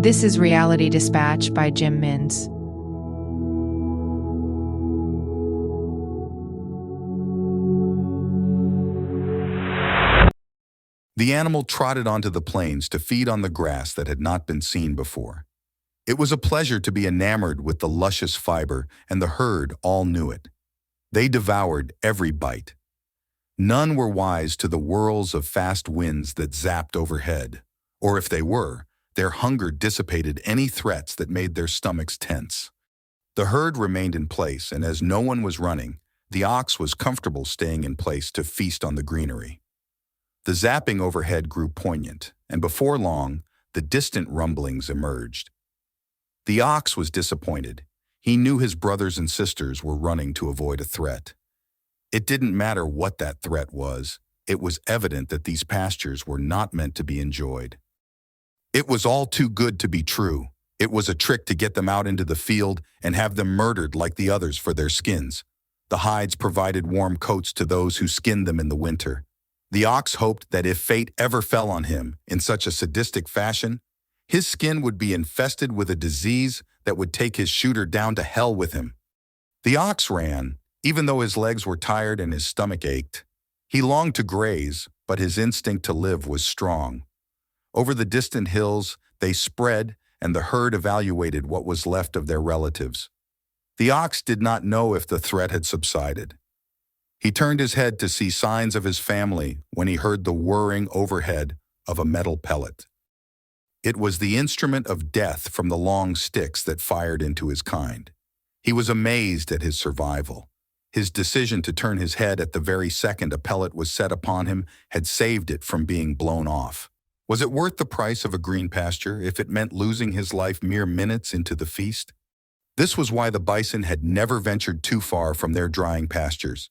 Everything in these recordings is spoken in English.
This is Reality Dispatch by Jim Minns. The animal trotted onto the plains to feed on the grass that had not been seen before. It was a pleasure to be enamored with the luscious fiber, and the herd all knew it. They devoured every bite. None were wise to the whirls of fast winds that zapped overhead, or if they were, their hunger dissipated any threats that made their stomachs tense. The herd remained in place, and as no one was running, the ox was comfortable staying in place to feast on the greenery. The zapping overhead grew poignant, and before long, the distant rumblings emerged. The ox was disappointed. He knew his brothers and sisters were running to avoid a threat. It didn't matter what that threat was. It was evident that these pastures were not meant to be enjoyed. It was all too good to be true. It was a trick to get them out into the field and have them murdered like the others for their skins. The hides provided warm coats to those who skinned them in the winter. The ox hoped that if fate ever fell on him in such a sadistic fashion, his skin would be infested with a disease that would take his shooter down to hell with him. The ox ran, even though his legs were tired and his stomach ached. He longed to graze, but his instinct to live was strong. Over the distant hills, they spread, and the herd evaluated what was left of their relatives. The ox did not know if the threat had subsided. He turned his head to see signs of his family when he heard the whirring overhead of a metal pellet. It was the instrument of death from the long sticks that fired into his kind. He was amazed at his survival. His decision to turn his head at the very second a pellet was set upon him had saved it from being blown off. Was it worth the price of a green pasture if it meant losing his life mere minutes into the feast? This was why the bison had never ventured too far from their drying pastures.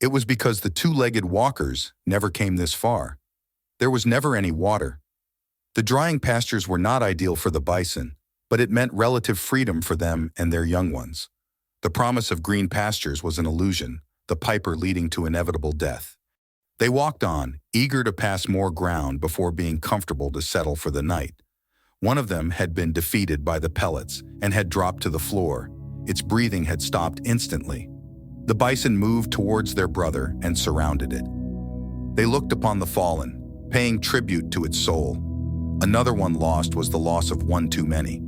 It was because the two-legged walkers never came this far. There was never any water. The drying pastures were not ideal for the bison, but it meant relative freedom for them and their young ones. The promise of green pastures was an illusion, the piper leading to inevitable death. They walked on, eager to pass more ground before being comfortable to settle for the night. One of them had been defeated by the pellets and had dropped to the floor. Its breathing had stopped instantly. The bison moved towards their brother and surrounded it. They looked upon the fallen, paying tribute to its soul. Another one lost was the loss of one too many.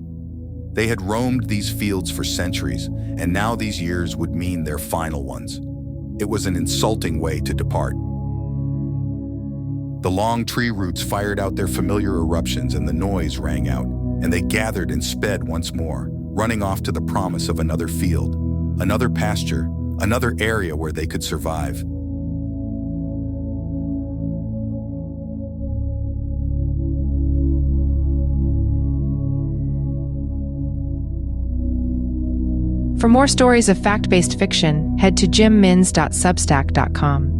They had roamed these fields for centuries, and now these years would mean their final ones. It was an insulting way to depart. The long tree roots fired out their familiar eruptions, and the noise rang out, and they gathered and sped once more, running off to the promise of another field, another pasture, another area where they could survive. For more stories of fact-based fiction, head to jimminns.substack.com.